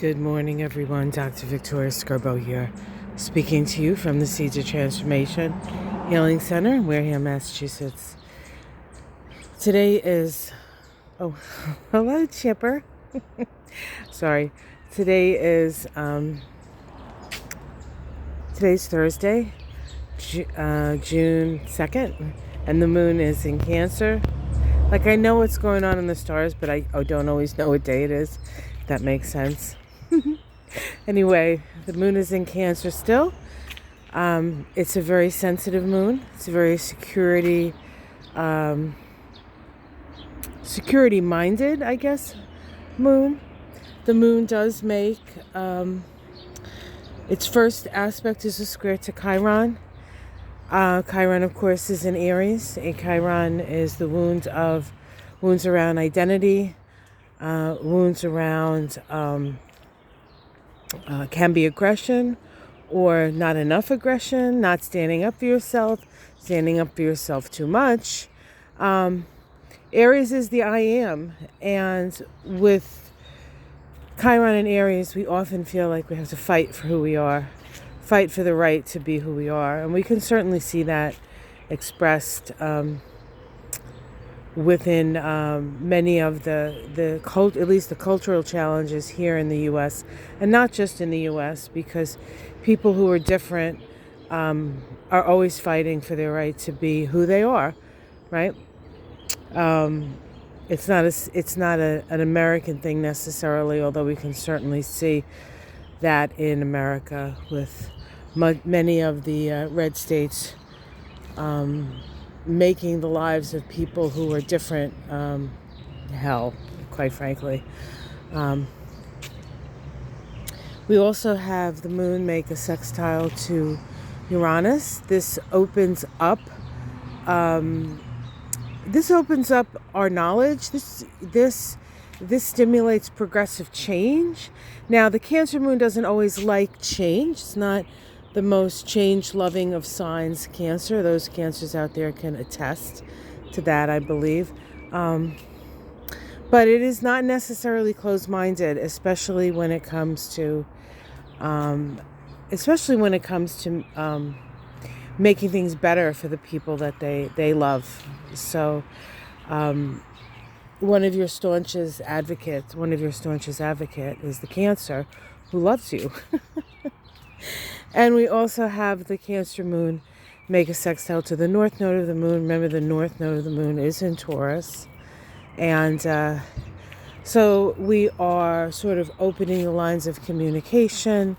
Good morning, everyone. Dr. Victoria Skirbo here, speaking to you from the Seeds of Transformation Healing Center in Wareham, Massachusetts. Today is, hello, Chipper. Sorry. Today is, today's Thursday, June 2nd, and the moon is in Cancer. Like, I know what's going on in the stars, but I don't always know what day it is. If that makes sense. Anyway, the moon is in Cancer still. It's a very sensitive moon. It's a very security-minded, I guess, moon. The moon does make its first aspect is a square to Chiron. Chiron, of course, is in Aries. Chiron is the wounds around identity, wounds around can be aggression or not enough aggression, not standing up for yourself too much. Aries is the I am, and with Chiron and Aries, we often feel like we have to fight for who we are, fight for the right to be who we are, and we can certainly see that expressed within many of at least the cultural challenges here in the U.S., and not just in the U.S., because people who are different are always fighting for their right to be who they are, right? It's not an American thing necessarily, although we can certainly see that in America with many of the red states making the lives of people who are different hell, quite frankly. We also have the moon make a sextile to Uranus. This opens up our knowledge. This stimulates progressive change. Now, the Cancer moon doesn't always like change. It's not the most change-loving of signs, Cancer. Those Cancers out there can attest to that, I believe. But it is not necessarily closed-minded, especially when it comes to making things better for the people that they love. So, one of your staunchest advocates is the Cancer who loves you. And we also have the Cancer moon make a sextile to the north node of the moon. Remember, the north node of the moon is in Taurus. And so we are sort of opening the lines of communication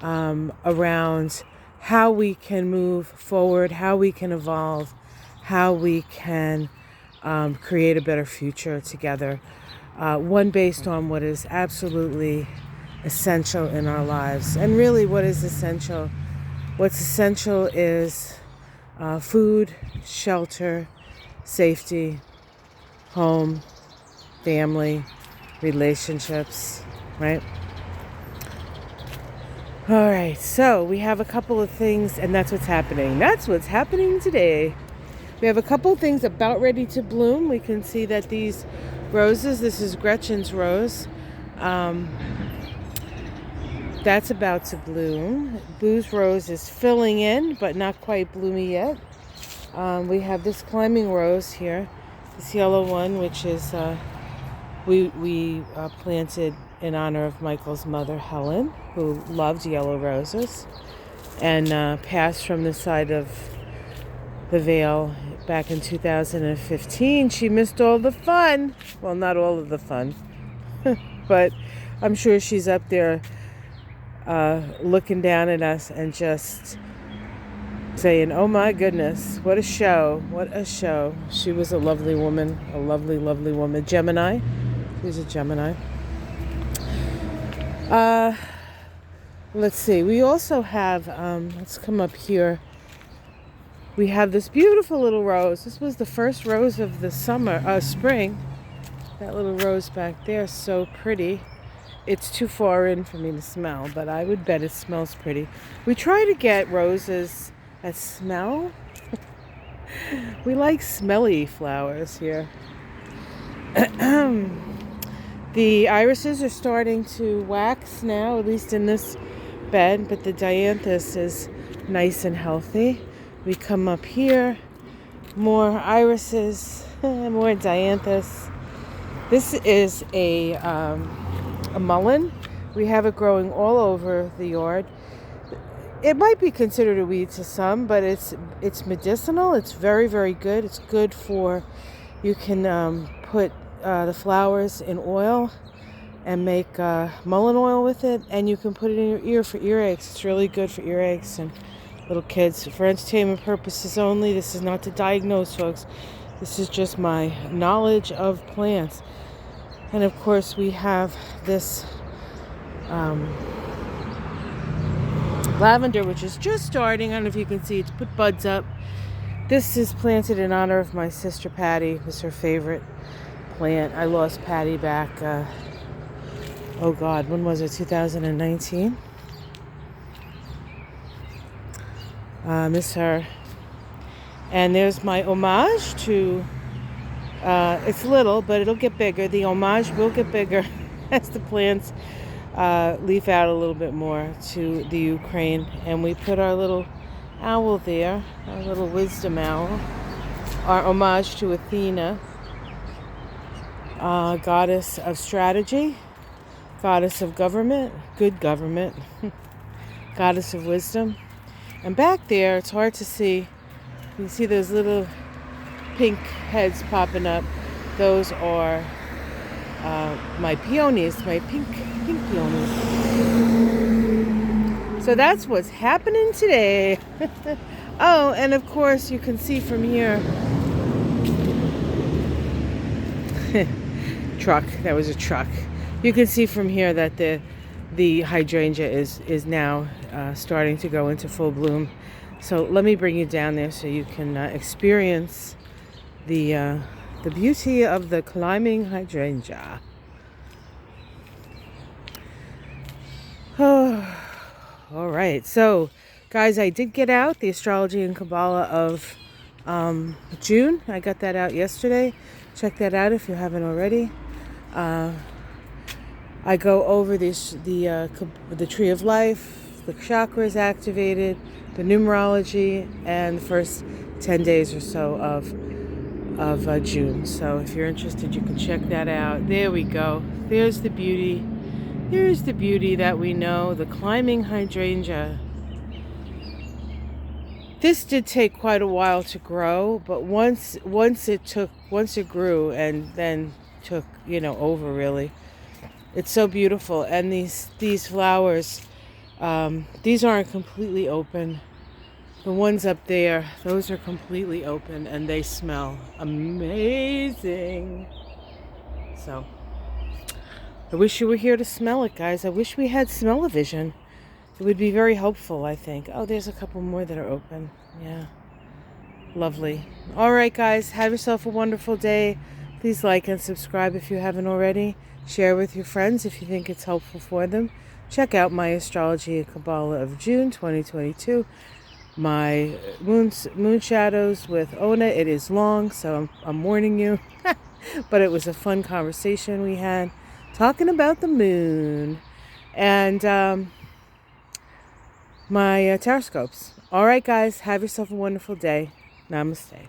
around how we can move forward, how we can evolve, how we can create a better future together. One based on what is absolutely essential in our lives. And really, what's essential is food, shelter, safety, home, family, relationships, right? All right, so we have a couple of things, and that's what's happening. That's what's happening today. We have a couple of things about ready to bloom. We can see that these roses, this is Gretchen's rose, that's about to bloom. Boo's rose is filling in, but not quite bloomy yet. We have this climbing rose here, this yellow one, which is we planted in honor of Michael's mother, Helen, who loved yellow roses, and passed from the side of the veil back in 2015. She missed all the fun. Well, not all of the fun, but I'm sure she's up there looking down at us and just saying, oh my goodness, what a show, what a show. She was a lovely woman, a lovely, lovely woman. Gemini. She's a Gemini. Let's see. We also have, let's come up here. We have this beautiful little rose. This was the first rose of the spring. That little rose back there, so pretty. It's too far in for me to smell, but I would bet it smells pretty. We try to get roses that smell. We like smelly flowers here. The irises are starting to wax now, at least in this bed, but the dianthus is nice and healthy. We come up here, more irises, more dianthus. This is a mullein. We have it growing all over the yard. It might be considered a weed to some, but it's medicinal. It's very, very good. It's good for, you can put the flowers in oil and make mullein oil with it, and you can put it in your ear for earaches. It's really good for earaches and little kids. For entertainment purposes only. This is not to diagnose, folks. This is just my knowledge of plants. And of course we have this lavender, which is just starting. I don't know if you can see, it's put buds up. This is planted in honor of my sister Patty. It was her favorite plant. I lost Patty back, oh God, when was it? 2019. Miss her. And there's my homage to, it's little, but it'll get bigger. The homage will get bigger as the plants leaf out a little bit more to the Ukraine. And we put our little owl there, our little wisdom owl, our homage to Athena, goddess of strategy, goddess of government, good government, goddess of wisdom. And back there, it's hard to see. You can see those little pink heads popping up. Those are my peonies, my pink peonies. So that's what's happening today. Oh, and of course you can see from here. Truck. That was a truck. You can see from here that the hydrangea is now starting to go into full bloom. So let me bring you down there so you can experience the beauty of the climbing hydrangea. Oh, all right. So, guys, I did get out the Astrology and Kabbalah of June. I got that out yesterday. Check that out if you haven't already. I go over the tree of life, the chakras activated, the numerology, and the first 10 days or so of June. So if you're interested, you can check that out. There we go. There's the beauty. Here's the beauty that we know, the climbing hydrangea. This did take quite a while to grow, but once it grew and then took, over really. It's so beautiful. And these flowers, these aren't completely open. The ones up there, those are completely open and they smell amazing. So I wish you were here to smell it, guys. I wish we had smell-o-vision. It would be very helpful, I think. Oh, there's a couple more that are open. Yeah. Lovely. All right, guys. Have yourself a wonderful day. Please like and subscribe if you haven't already. Share with your friends if you think it's helpful for them. Check out my Astrology and Kabbalah of June 2022. My moon shadows with Ona. It is long, so I'm warning you. But it was a fun conversation we had talking about the moon. And my tarot scopes. All right, guys. Have yourself a wonderful day. Namaste.